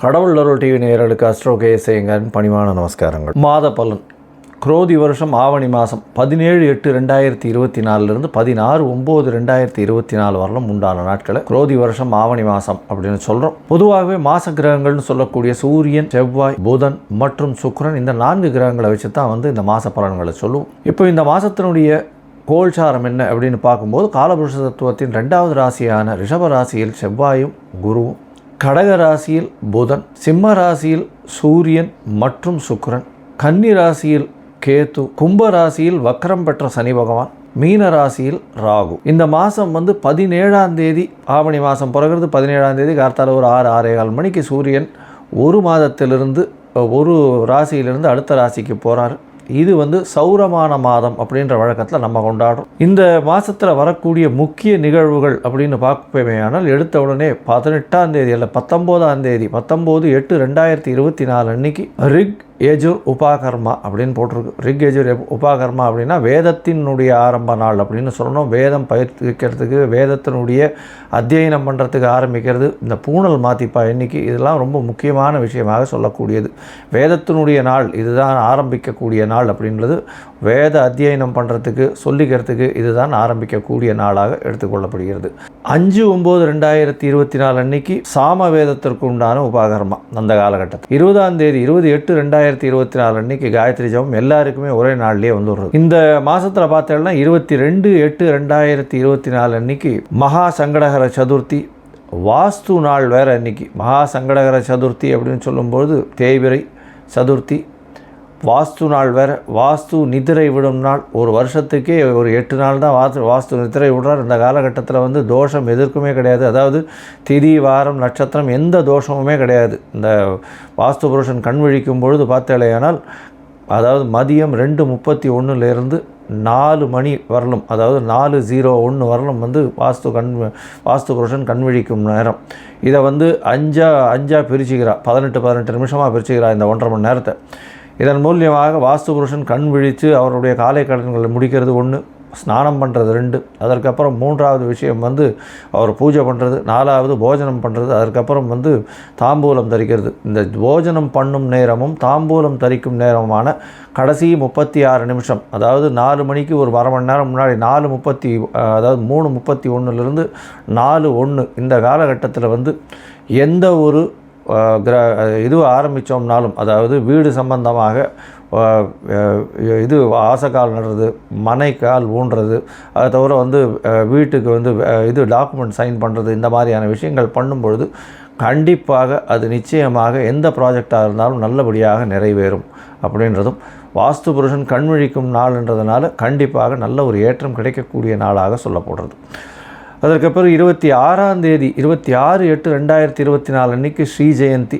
கடவுள் அருள் டிவி நேயர்களுக்கு அஸ்ட்ரோ கேஎஸ்ஐயங்கரின் பணிவான நமஸ்காரங்கள். மாத பலன் குரோதி வருஷம் ஆவணி மாதம் 17/8/2024 16/9/2024 வரலும் உண்டான நாட்களை குரோதி வருஷம் ஆவணி மாதம் அப்படின்னு சொல்கிறோம். பொதுவாகவே மாச கிரகங்கள்னு சொல்லக்கூடிய சூரியன், செவ்வாய், புதன் மற்றும் சுக்கிரன் இந்த 4 கிரகங்களை வச்சு தான் இந்த மாத பலன்களை சொல்லுவோம். இப்போ இந்த மாதத்தினுடைய கோல்சாரம் என்ன அப்படின்னு பார்க்கும்போது காலபுருஷ தத்துவத்தின் 2வது ராசியான ரிஷப ராசியில் செவ்வாயும் குருவும், கடக ராசியில் புதன், சிம்ம ராசியில் சூரியன் மற்றும் சுக்கிரன், கன்னி ராசியில் கேது, கும்ப ராசியில் வக்ரம் பெற்ற சனி பகவான், மீன ராசியில் ராகு. இந்த மாதம் 17ஆம் தேதி ஆவணி மாதம் பிறகுறது 17ஆம் தேதி கார்த்தால ஒரு 6-6:15 மணிக்கு சூரியன் ஒரு மாதத்திலிருந்து ஒரு ராசியிலிருந்து அடுத்த ராசிக்கு போகிறார். இது சௌரமான மாதம் அப்படின்ற வழக்கத்தில் நம்ம கொண்டாடுறோம். இந்த மாதத்தில் வரக்கூடிய முக்கிய நிகழ்வுகள் அப்படின்னு பார்ப்போமேயானால் எடுத்த உடனே 18ஆம் தேதி அல்ல 19ஆம் தேதி 19/8/2024 அன்னைக்கு ரிக் யஜுர் உபாகர்மா அப்படின்னு போட்டிருக்கு. ரிக் யஜுர் உபாகர்மா அப்படின்னா வேதத்தினுடைய ஆரம்ப நாள் அப்படின்னு சொல்லணும். வேதம் பயிர்க்கிறதுக்கு, வேதத்தினுடைய அத்தியனம் பண்ணுறதுக்கு ஆரம்பிக்கிறது இந்த பூணல் மாத்திப்பா எண்ணிக்கை. இதெல்லாம் ரொம்ப முக்கியமான விஷயமாக சொல்லக்கூடியது. வேதத்தினுடைய நாள் இதுதான், ஆரம்பிக்கக்கூடிய நாள் அப்படின்றது வேத அத்தியனம் பண்ணுறதுக்கு சொல்லிக்கிறதுக்கு இதுதான் ஆரம்பிக்கக்கூடிய நாளாக எடுத்துக்கொள்ளப்படுகிறது. 5/9/2024 அன்னைக்கு சாம வேதத்திற்கு உண்டான உபாகர்மா அந்த காலகட்டத்தில். 20ஆம் தேதி 20/8/2024 அன்னைக்கு காயத்ரி ஜபம் எல்லாருக்குமே ஒரே நாள்லேயே வந்துடுறது. இந்த மாதத்தில் பார்த்தோம்னா 22/8/2024 அன்னைக்கு மகா சங்கடகர சதுர்த்தி, வாஸ்து நாள் வேறு. அன்னைக்கு மகா சங்கடகர சதுர்த்தி அப்படின்னு சொல்லும்போது தேய்பிறை சதுர்த்தி, வாஸ்து நாள் வேறு. வாஸ்து நிதிரை விடும் நாள். ஒரு வருஷத்துக்கே ஒரு 8 நாள் தான் வாஸ்து நிதிரை விடுறார். இந்த காலகட்டத்தில் தோஷம் எதற்குமே கிடையாது. அதாவது திதி, வாரம், நட்சத்திரம் எந்த தோஷமுமே கிடையாது. இந்த வாஸ்து புருஷன் கண் விழிக்கும் பொழுது பார்த்தேலையானால் அதாவது மதியம் 2:31 4 மணி வரலும், அதாவது 4:01 வரலும் வாஸ்து புருஷன் கண் விழிக்கும் நேரம். இதை 5 பிரிச்சுக்கிறா, 18 நிமிஷமாக பிரிச்சுக்கிறா இந்த 1.5 மணி நேரத்தை. இதன் மூலியமாக வாஸ்து புருஷன் கண் விழித்து அவருடைய காலை கடன்களை முடிக்கிறது 1, ஸ்நானம் பண்ணுறது 2, அதற்கப்புறம் 3வது விஷயம் அவர் பூஜை பண்ணுறது, 4வது போஜனம் பண்ணுறது, அதற்கப்புறம் தாம்பூலம் தரிக்கிறது. இந்த போஜனம் பண்ணும் நேரமும் தாம்பூலம் தரிக்கும் நேரமான கடைசி 36 நிமிஷம், அதாவது 4 மணிக்கு ஒரு அரை மணி நேரம் முன்னாடி 3:31 4:01 இந்த காலகட்டத்தில் எந்த ஒரு இது ஆரம்பித்தோம்னாலும், அதாவது வீடு சம்பந்தமாக இது ஆசைக்கால் நடுறது, மனைக்கால் ஊன்றது, அதை தவிர வீட்டுக்கு இது டாக்குமெண்ட் சைன் பண்ணுறது, இந்த மாதிரியான விஷயங்கள் பண்ணும்பொழுது கண்டிப்பாக அது நிச்சயமாக எந்த ப்ராஜெக்டாக இருந்தாலும் நல்லபடியாக நிறைவேறும் அப்படின்றதும், வாஸ்து புருஷன் கண்விழிக்கும் நாள்ன்றதுனால கண்டிப்பாக நல்ல ஒரு ஏற்றம் கிடைக்கக்கூடிய நாளாக சொல்லப்படுறது. அதற்கப்புறம் 26ஆம் தேதி 26/8/2024 அன்றைக்கி ஸ்ரீ ஜெயந்தி.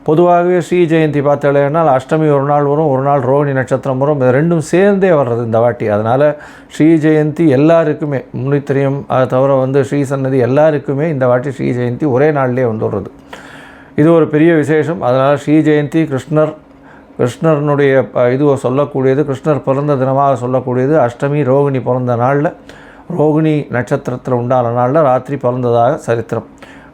பொதுவாகவே ஸ்ரீ ஜெயந்தி பார்த்தாலேனால் அஷ்டமி ஒரு நாள் வரும், ஒரு நாள் ரோகிணி நட்சத்திரம் வரும். இது ரெண்டும் சேர்ந்தே வர்றது இந்த வாட்டி. அதனால் ஸ்ரீ ஜெயந்தி எல்லாருக்குமே முன்னித்திரியம், அதை தவிர ஸ்ரீ சன்னதி எல்லாருக்குமே இந்த வாட்டி ஸ்ரீ ஜெயந்தி ஒரே நாள்லேயே வந்துடுறது. இது ஒரு பெரிய விசேஷம். அதனால் ஸ்ரீ ஜெயந்தி கிருஷ்ணனுடைய இதுவை சொல்லக்கூடியது, கிருஷ்ணர் பிறந்த தினமாக சொல்லக்கூடியது. அஷ்டமி ரோகிணி பிறந்த நாளில், ரோகிணி நட்சத்திரத்தில் உண்டான நாளில் ராத்திரி பிறந்ததாக சரித்திரம்.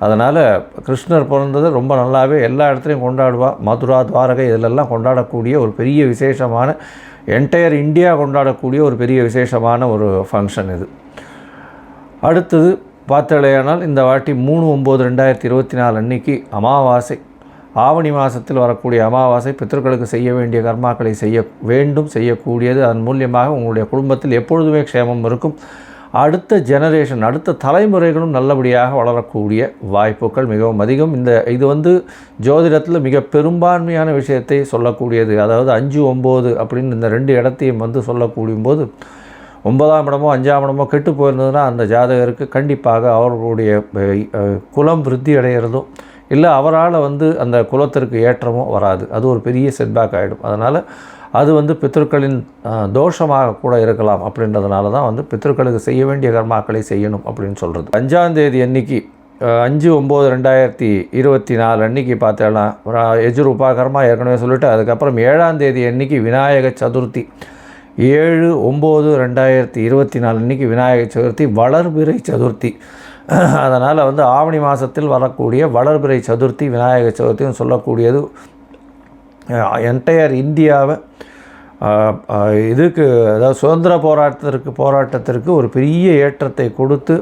அதனால் கிருஷ்ணர் பிறந்தது ரொம்ப நல்லாவே எல்லா இடத்துலையும் கொண்டாடுவா. மதுரா, துவாரகை இதிலெல்லாம் கொண்டாடக்கூடிய ஒரு பெரிய விசேஷமான, என்டையர் இந்தியா கொண்டாடக்கூடிய ஒரு பெரிய விசேஷமான ஒரு ஃபங்க்ஷன் இது. அடுத்தது பார்த்தாலேயானால் இந்த வாட்டி 3/9/2024 அன்னைக்கு அமாவாசை. ஆவணி மாதத்தில் வரக்கூடிய அமாவாசை பித்தர்களுக்கு செய்ய வேண்டிய கர்மாக்களை செய்யக்கூடியது. அதன் மூலியமாக உங்களுடைய குடும்பத்தில் எப்பொழுதுமே க்ஷேமம் இருக்கும். அடுத்த ஜெனரேஷன், அடுத்த தலைமுறைகளும் நல்லபடியாக வளரக்கூடிய வாய்ப்புகள் மிகவும் அதிகம். இது ஜோதிடத்தில் மிக பெரும்பான்மையான விஷயத்தை சொல்லக்கூடியது. அதாவது 5, 9 அப்படின்னு இந்த 2 இடத்தையும் சொல்லக்கூடிய போது 9ஆம் இடமோ 5ஆம் இடமோ கெட்டு போயிருந்ததுன்னா அந்த ஜாதகருக்கு கண்டிப்பாக அவர்களுடைய குலம் விருத்தி அடைகிறதோ இல்லை அவரால் அந்த குலத்திற்கு ஏற்றமோ வராது. அது ஒரு பெரிய செட்பேக் ஆகிடும். அதனால் அது பித்திருக்களின் தோஷமாக கூட இருக்கலாம். அப்படின்றதுனால தான் பித்திருக்களுக்கு செய்ய வேண்டிய கர்மாக்களை செய்யணும் அப்படின்னு சொல்கிறது. 5ஆம் தேதி அன்னைக்கு 5/9/2024 அன்றைக்கி பார்த்தோன்னா யஜுர் உபாகர்மா ஏற்கனவே சொல்லிவிட்டு, அதுக்கப்புறம் 7ஆம் தேதி அன்றைக்கி விநாயக சதுர்த்தி. 7/9/2024 அன்றைக்கி விநாயக சதுர்த்தி, வளர்பிறை சதுர்த்தி. அதனால் வந்து ஆவணி மாதத்தில் வரக்கூடிய வளர்பிறை சதுர்த்தி, விநாயகர் சதுர்த்தின்னு சொல்லக்கூடியது என்டையர் இந்தியாவை இதுக்கு, அதாவது சுதந்திர போராட்டத்திற்கு ஒரு பெரிய ஏற்றத்தை கொடுத்து,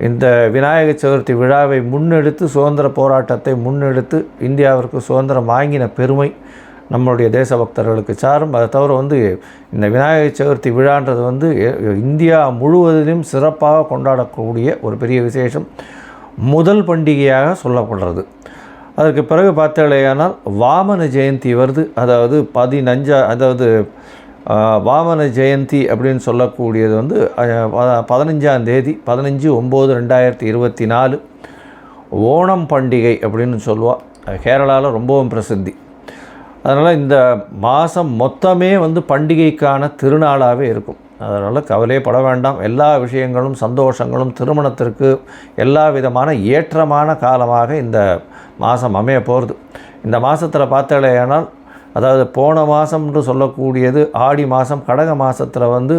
இந்த விநாயகர் சதுர்த்தி விழாவை முன்னெடுத்து, சுதந்திர போராட்டத்தை முன்னெடுத்து இந்தியாவிற்கு சுதந்திரம் வாங்கின பெருமை நம்மளுடைய தேசபக்தர்களுக்கு சாரும். அதை தவிர வந்து இந்த விநாயகர் சதுர்த்தி விழான்றது வந்து இந்தியா முழுவதிலும் சிறப்பாக கொண்டாடக்கூடிய ஒரு பெரிய விசேஷம், முதல் பண்டிகையாக சொல்லப்படுறது. அதற்கு பிறகு பார்த்தாலேயானால் வாமன ஜெயந்தி வருது. அதாவது அதாவது வாமன ஜெயந்தி அப்படின்னு சொல்லக்கூடியது வந்து 15ஆம் தேதி 15/9/2024 ஓணம் பண்டிகை அப்படின்னு சொல்லுவாள். கேரளாவில் ரொம்பவும் பிரசித்தி. அதனால் இந்த மாதம் மொத்தமே வந்து பண்டிகைக்கான திருநாளாகவே இருக்கும். அதனால் கவலையே பட வேண்டாம். எல்லா விஷயங்களும், சந்தோஷங்களும், திருமணத்திற்கு எல்லா விதமான ஏற்றமான காலமாக இந்த மாதம் அமைய போகிறது. இந்த மாதத்தில் பார்த்தாலேயானால், அதாவது போன மாதம்னு சொல்லக்கூடியது ஆடி மாதம், கடக மாதத்தில் வந்து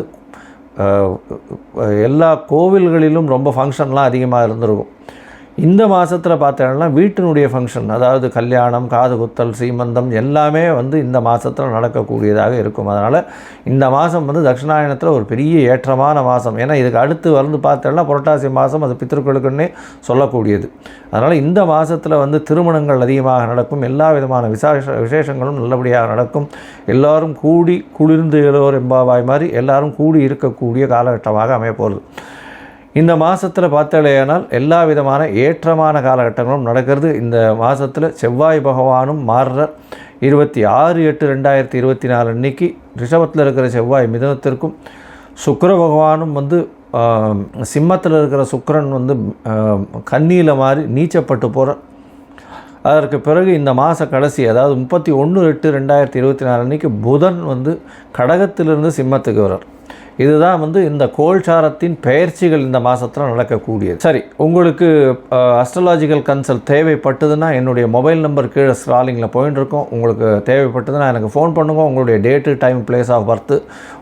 எல்லா கோவில்களிலும் ரொம்ப ஃபங்க்ஷன்லாம் அதிகமாக இருந்திருக்கும். இந்த மாதத்தில் பார்த்தோன்னா வீட்டினுடைய ஃபங்க்ஷன், அதாவது கல்யாணம், காது குத்தல், சீமந்தம் எல்லாமே வந்து இந்த மாதத்தில் நடக்கக்கூடியதாக இருக்கும். அதனால் இந்த மாதம் வந்து தட்சிணாயனத்தில் ஒரு பெரிய ஏற்றமான மாதம். ஏன்னா இதுக்கு அடுத்து வந்து பார்த்தோன்னா புரட்டாசி மாதம், அது பித்திருக்களுக்குன்னே சொல்லக்கூடியது. அதனால் இந்த மாதத்தில் வந்து திருமணங்கள் அதிகமாக நடக்கும், எல்லா விதமான விசேஷங்களும் நல்லபடியாக நடக்கும். எல்லோரும் கூடி குளிர்ந்து எழுவோர் எம்பாவாய் மாதிரி எல்லோரும் கூடி இருக்கக்கூடிய காலகட்டமாக அமைய போகிறது. இந்த மாதத்தில் பார்த்தாலேயானால் எல்லா விதமான ஏற்றமான காலகட்டங்களும் நடக்கிறது. இந்த மாதத்தில் செவ்வாய் பகவானும் மாறுறார். 26/8/2024 அன்றைக்கி ரிஷபத்தில் இருக்கிற செவ்வாய் மிதுனத்திற்கும், சுக்கிர பகவானும் வந்து சிம்மத்தில் இருக்கிற சுக்கிரன் வந்து கன்னியில் மாறி நீச்சப்பட்டு போகிறார். அதற்கு பிறகு இந்த மாத கடைசி, அதாவது 31/8/2024 அன்றைக்கி புதன் வந்து கடகத்திலிருந்து சிம்மத்துக்கு வரார். இதுதான் வந்து இந்த கோல்சாரத்தின் பெயர்ச்சிகள் இந்த மாதத்தில் நடக்கக்கூடியது. சரி, உங்களுக்கு அஸ்ட்ராலாஜிக்கல் கன்சல்ட் தேவைப்பட்டதுன்னா என்னுடைய மொபைல் நம்பர் கீழே ஸ்க்ராலிங்கில் போயின்னு இருக்கோம். உங்களுக்கு தேவைப்பட்டதுன்னா எனக்கு ஃபோன் பண்ணுங்க. உங்களுடைய date, time, place of birth,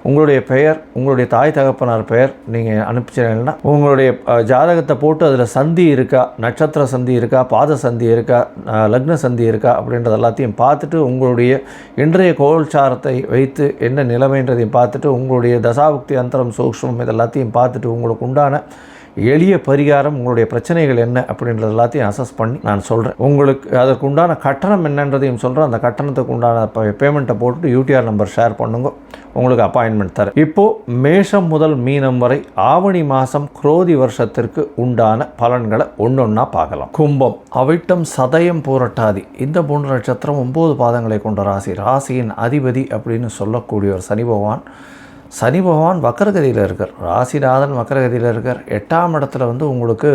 உங்களுடைய பெயர், உங்களுடைய தாய் தகப்பனார் பெயர் நீங்கள் அனுப்பிச்சிங்கன்னா உங்களுடைய ஜாதகத்தை போட்டு அதில் சந்தி இருக்கா, நட்சத்திர சந்தி இருக்கா, பாத சந்தி இருக்கா, லக்ன சந்தி இருக்கா அப்படின்றது எல்லாத்தையும் பார்த்துட்டு, உங்களுடைய இன்றைய கோல்சாரத்தை வைத்து என்ன நிலைமைன்றதையும் பார்த்துட்டு, உங்களுடைய தசாபுக்தி அந்தரம் சூக்ஷ்மம் இதெல்லாத்தையும் பார்த்துட்டு உங்களுக்கு உண்டான எளிய பரிகாரம், உங்களுடைய பிரச்சனைகள் என்ன அப்படின்றது எல்லாத்தையும் அசஸ் பண்ணி நான் சொல்கிறேன். உங்களுக்கு அதற்கு உண்டான கட்டணம் என்னன்றதையும் சொல்கிறேன். அந்த கட்டணத்துக்கு உண்டான பேமெண்ட்டை போட்டுட்டு யூடிஆர் நம்பர் ஷேர் பண்ணுங்க, உங்களுக்கு அப்பாயின்மெண்ட் தரேன். இப்போது மேஷம் முதல் மீனம் வரை ஆவணி மாதம் குரோதி வருஷத்திற்கு உண்டான பலன்களை ஒன்றொன்னா பார்க்கலாம். கும்பம், அவிட்டம், சதயம், பூரட்டாதி இந்த 3 நட்சத்திரம் 9 பாதங்களை கொண்ட ராசி. ராசியின் அதிபதி அப்படின்னு சொல்லக்கூடிய ஒரு சனி பகவான் வக்கரகதியில் இருக்கார். ராசிநாதன் வக்கரகதியில் இருக்கார். 8ஆம் இடத்துல வந்து உங்களுக்கு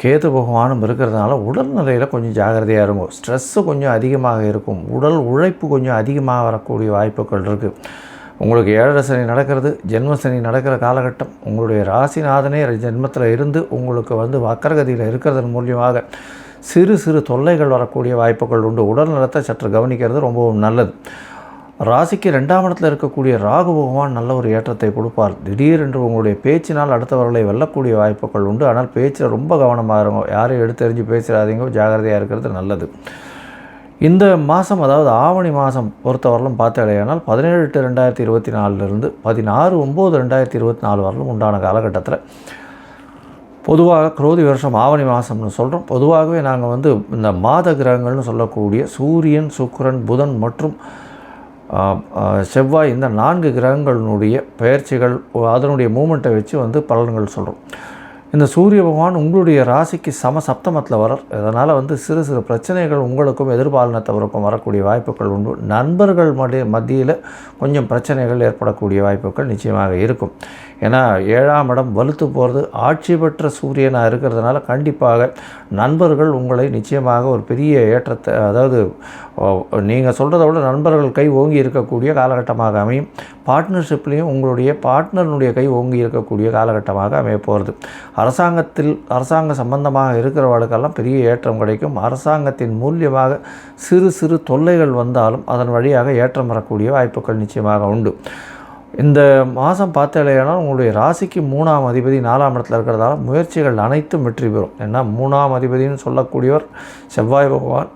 கேது பகவானும் இருக்கிறதுனால உடல்நிலையில் கொஞ்சம் ஜாகிரதையாக இருக்கும். ஸ்ட்ரெஸ்ஸு கொஞ்சம் அதிகமாக இருக்கும். உடல் உழைப்பு கொஞ்சம் அதிகமாக வரக்கூடிய வாய்ப்புகள் இருக்குது. உங்களுக்கு 7 சனி நடக்கிறது, ஜென்ம சனி நடக்கிற காலகட்டம். உங்களுடைய ராசிநாதனே ஜென்மத்தில் இருந்து உங்களுக்கு வந்து வக்கரகதியில் இருக்கிறதன் மூலியமாக சிறு சிறு தொல்லைகள் வரக்கூடிய வாய்ப்புகள் உண்டு. உடல் நலத்தை சற்று கவனிக்கிறது ரொம்பவும் நல்லது. ராசிக்கு 2ஆம் இடத்தில் இருக்கக்கூடிய ராகு பகவான் நல்ல ஒரு ஏற்றத்தை கொடுப்பார். திடீரென்று உங்களுடைய பேச்சினால் அடுத்தவர்களை வெல்லக்கூடிய வாய்ப்புகள் உண்டு. ஆனால் பேச்சில் ரொம்ப கவனமாக இருக்கும். யாரையும் எடுத்தெறிஞ்சு பேசுகிறாதீங்க, ஜாகிரதையாக இருக்கிறது நல்லது. இந்த மாதம், அதாவது ஆவணி மாதம் பொறுத்தவரையிலும் பார்த்தாலேயானால் 17/8/2024 16/9/2024 வரலும் உண்டான காலகட்டத்தில் பொதுவாக குரோதி வருஷம் ஆவணி மாதம்னு சொல்கிறோம். பொதுவாகவே நாங்கள் வந்து இந்த மாத கிரகங்கள்னு சொல்லக்கூடிய சூரியன், சுக்கிரன், புதன் மற்றும் செவ்வாய் இந்த 4 கிரகங்களினுடைய பெயர்ச்சிகள், அதனுடைய மூமெண்ட்டை வச்சு வந்து பலன்கள் சொல்கிறோம். இந்த சூரிய பகவான் உங்களுடைய ராசிக்கு சப்தமத்தில் வரார். அதனால் வந்து சிறு சிறு பிரச்சனைகள் உங்களுக்கும் எதிர்பாலினத்தவருக்கும் வரக்கூடிய வாய்ப்புகள் உண்டு. நண்பர்கள் மத்தியில் கொஞ்சம் பிரச்சனைகள் ஏற்படக்கூடிய வாய்ப்புகள் நிச்சயமாக இருக்கும். ஏன்னா 7ஆம் இடம் வலுத்து போகிறது, ஆட்சி பெற்ற சூரியனாக இருக்கிறதுனால கண்டிப்பாக நண்பர்கள் உங்களை நிச்சயமாக ஒரு பெரிய ஏற்றத்தை, அதாவது நீங்கள் சொல்கிறத விட நண்பர்கள் கை ஓங்கி இருக்கக்கூடிய காலகட்டமாக அமையும். பார்ட்னர்ஷிப்லேயும் உங்களுடைய பார்ட்னருடைய கை ஓங்கி இருக்கக்கூடிய காலகட்டமாக அமைய போகிறது. அரசாங்க சம்பந்தமாக இருக்கிறவர்களுக்கெல்லாம் பெரிய ஏற்றம் கிடைக்கும். அரசாங்கத்தின் மூலியமாக சிறு சிறு தொல்லைகள் வந்தாலும் அதன் வழியாக ஏற்றம் வரக்கூடிய வாய்ப்புகள் நிச்சயமாக உண்டு. இந்த மாதம் பார்த்தாலேனா உங்களுடைய ராசிக்கு 3ஆம் அதிபதி 4ஆம் இடத்துல இருக்கிறதால முயற்சிகள் அனைத்தும் வெற்றி பெறும். ஏன்னா 3ஆம் அதிபதினு சொல்லக்கூடியவர் செவ்வாய் பகவான்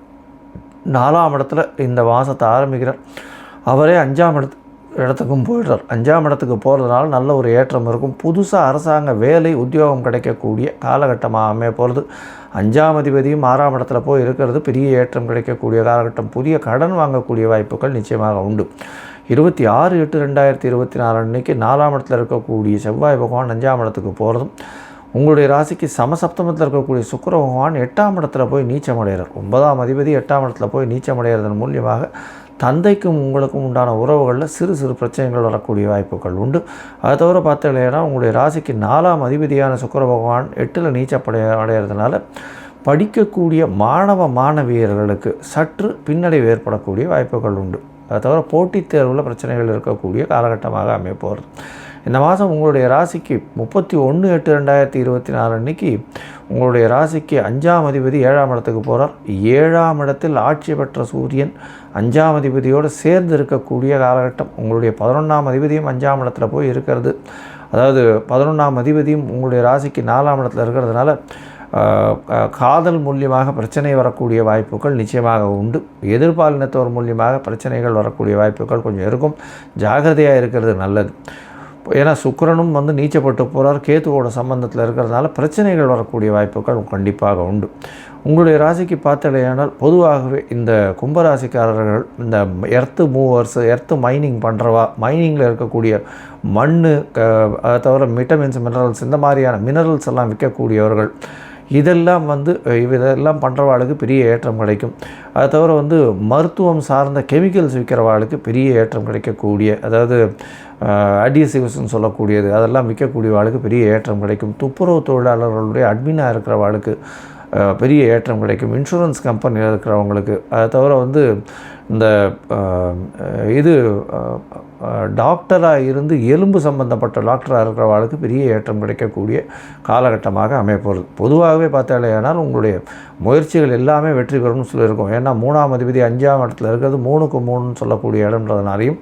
4ஆம் இடத்துல இந்த மாதத்தை ஆரம்பிக்கிறார். அவரே 5ஆம் இடத்துக்கும் போயிடுறார். 5ஆம் இடத்துக்கு போகிறதுனால நல்ல ஒரு ஏற்றம் இருக்கும். புதுசாக அரசாங்க வேலை உத்தியோகம் கிடைக்கக்கூடிய காலகட்டமாக அமைய போகிறது. 5ஆம் அதிபதியும் 6ஆம் இடத்துல போய் இருக்கிறது பெரிய ஏற்றம் கிடைக்கக்கூடிய காலகட்டம். புதிய கடன் வாங்கக்கூடிய வாய்ப்புகள் நிச்சயமாக உண்டு. 26/8/2024 அன்றைக்கி 4ஆம் இடத்துல இருக்கக்கூடிய செவ்வாய் பகவான் 5ஆம் இடத்துக்கு போகிறதும், உங்களுடைய ராசிக்கு சமசப்தமத்தில் இருக்கக்கூடிய சுக்கிர பகவான் 8ஆம் இடத்துல போய் நீச்சம் அடைகிறார். 9ஆம் அதிபதி 8ஆம் இடத்துல போய் நீச்சம் அடைகிறதன் மூலியமாக தந்தைக்கும் உங்களுக்கும் உண்டான உறவுகளில் சிறு சிறு பிரச்சனைகள் வரக்கூடிய வாய்ப்புகள் உண்டு. அதை தவிர பார்த்தீங்கன்னா உங்களுடைய ராசிக்கு 4ஆம் அதிபதியான சுக்கிர பகவான் 8ல் அடைகிறதுனால படிக்கக்கூடிய மாணவியர்களுக்கு சற்று பின்னடைவு ஏற்படக்கூடிய வாய்ப்புகள் உண்டு. அதை தவிர போட்டித் தேர்வில் பிரச்சனைகள் இருக்கக்கூடிய காலகட்டமாக அமைய போகிறது. இந்த மாதம் உங்களுடைய ராசிக்கு 31/8/2024 அன்றைக்கி உங்களுடைய ராசிக்கு 5ஆம் அதிபதி 7ஆம் இடத்துக்கு போகிறார். 7ஆம் இடத்தில் ஆட்சி பெற்ற சூரியன் 5ஆம் அதிபதியோடு சேர்ந்து இருக்கக்கூடிய காலகட்டம். உங்களுடைய 11ஆம் அதிபதியும் 5ஆம் இடத்துல போய் இருக்கிறது. அதாவது 11ஆம் அதிபதியும் உங்களுடைய ராசிக்கு 4ஆம் இடத்துல இருக்கிறதுனால காதல் மூலியமாக பிரச்சனை வரக்கூடிய வாய்ப்புகள் நிச்சயமாக உண்டு. எதிர்பாலினத்தோர் மூலியமாக பிரச்சனைகள் வரக்கூடிய வாய்ப்புகள் கொஞ்சம் இருக்கும். ஜாகிரதையாக இருக்கிறது நல்லது. ஏன்னா சுக்கிரனும் நீச்சப்பட்டு போகிறார். கேத்துவோட சம்பந்தத்தில் இருக்கிறதுனால பிரச்சனைகள் வரக்கூடிய வாய்ப்புகள் கண்டிப்பாக உண்டு. உங்களுடைய ராசிக்கு பார்த்தலையானால் பொதுவாகவே இந்த கும்பராசிக்காரர்கள் இந்த எர்த்து மூவர்ஸ், எர்த்து மைனிங் பண்ணுறவா, மைனிங்கில் இருக்கக்கூடிய மண், அதை தவிர விட்டமின்ஸ், மினரல்ஸ், இந்த மாதிரியான மினரல்ஸ் எல்லாம் விற்கக்கூடியவர்கள், இதெல்லாம் இதெல்லாம் பண்ணுறவாளுக்கு பெரிய ஏற்றம் கிடைக்கும். அதை தவிர மருத்துவம் சார்ந்த கெமிக்கல்ஸ் விற்கிறவாளுக்கு பெரிய ஏற்றம் கிடைக்கக்கூடிய, அதாவது அடிசிவ்ஸ்ன்னு சொல்லக்கூடியது, அதெல்லாம் விற்கக்கூடியவாளுக்கு பெரிய ஏற்றம் கிடைக்கும். துப்புரவு தொழிலாளர்களுடைய அட்மினாக இருக்கிறவாளுக்கு பெரிய ஏற்றம் கிடைக்கும். இன்சூரன்ஸ் கம்பெனியில் இருக்கிறவங்களுக்கு, அதை தவிர இந்த டாக்டராக இருந்து எலும்பு சம்பந்தப்பட்ட டாக்டராக இருக்கிறவாளுக்கு பெரிய ஏற்றம் கிடைக்கக்கூடிய காலகட்டமாக அமையப்போகிறது. பொதுவாகவே பார்த்தாலேயானால் உங்களுடைய முயற்சிகள் எல்லாமே வெற்றி பெறும்னு சொல்லியிருக்கோம். ஏன்னா 3ஆம் அதிபதி 5ஆம் இடத்துல இருக்கிறது 3க்கு 3ன்னு சொல்லக்கூடிய இடம்ன்றதுனாலையும்,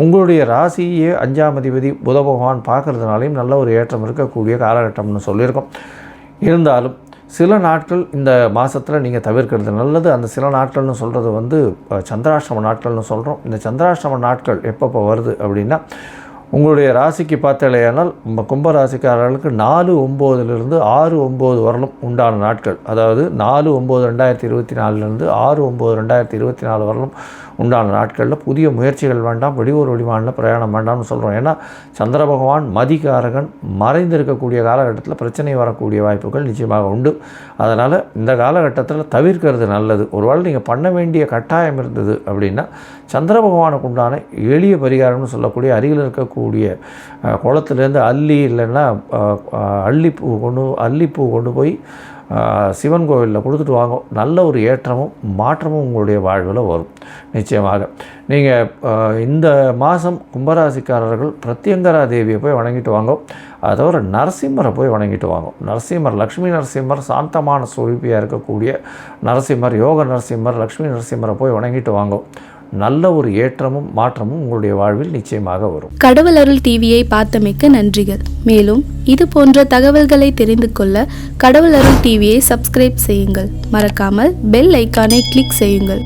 உங்களுடைய ராசியே 5ஆம் அதிபதி புத பகவான் பார்க்குறதுனாலையும் நல்ல ஒரு ஏற்றம் இருக்கக்கூடிய காலகட்டம்னு சொல்லியிருக்கோம். இருந்தாலும் சில நாட்கள் இந்த மாதத்தில் நீங்கள் தவிர்க்கிறது நல்லது. அந்த சில நாட்கள்னு சொல்கிறது சந்திராஷ்டம நாட்கள்னு சொல்கிறோம். இந்த சந்திராஷ்டம நாட்கள் எப்பப்போ வருது அப்படின்னா, உங்களுடைய ராசிக்கு பார்த்தாலேயானால் கும்பராசிக்காரர்களுக்கு 4/9 6/9 வரலும் உண்டான நாட்கள். அதாவது 4/9/2024 6/9/2024 வரலும் உண்டான நாட்களில் புதிய முயற்சிகள் வேண்டாம், வெளியூர் வெளிமாநில பிரயாணம் வேண்டாம்னு சொல்கிறோம். ஏன்னா சந்திர பகவான் மதிகாரகன் மறைந்திருக்கக்கூடிய காலகட்டத்தில் பிரச்சனை வரக்கூடிய வாய்ப்புகள் நிச்சயமாக உண்டு. அதனால் இந்த காலகட்டத்தில் தவிர்க்கிறது நல்லது. ஒருவேளை நீங்கள் பண்ண வேண்டிய கட்டாயம் இருந்தது அப்படின்னா சந்திர பகவானுக்கு உண்டான எளிய பரிகாரம்னு சொல்லக்கூடிய அருகில் இருக்கக்கூடிய குளத்துலேருந்து அல்லி இல்லைன்னா அல்லிப்பூ கொண்டு போய் சிவன் கோவிலில் கொடுத்துட்டு வாங்க. நல்ல ஒரு ஏற்றமும் மாற்றமும் உங்களுடைய வாழ்வில் வரும் நிச்சயமாக. நீங்கள் இந்த மாதம் கும்பராசிக்காரர்கள் பிரத்யங்கரா தேவியை போய் வணங்கிட்டு வாங்க. அதை தவிர நரசிம்மரை போய் வணங்கிட்டு வாங்க. நரசிம்மர், லக்ஷ்மி நரசிம்மர், சாந்தமான சொரூபியாக இருக்கக்கூடிய நரசிம்மர், யோக நரசிம்மர், லக்ஷ்மி நரசிம்மரை போய் வணங்கிட்டு வாங்க. நல்ல ஒரு ஏற்றமும் மாற்றமும் உங்களுடைய வாழ்வில் நிச்சயமாக வரும். கடவுள் அருள் டிவியை பார்த்தமைக்கு நன்றிகள். மேலும் இது போன்ற தகவல்களை தெரிந்து கொள்ள கடவுள் அருள் டிவியை சப்ஸ்கிரைப் செய்யுங்கள். மறக்காமல் பெல் ஐக்கானை கிளிக் செய்யுங்கள்.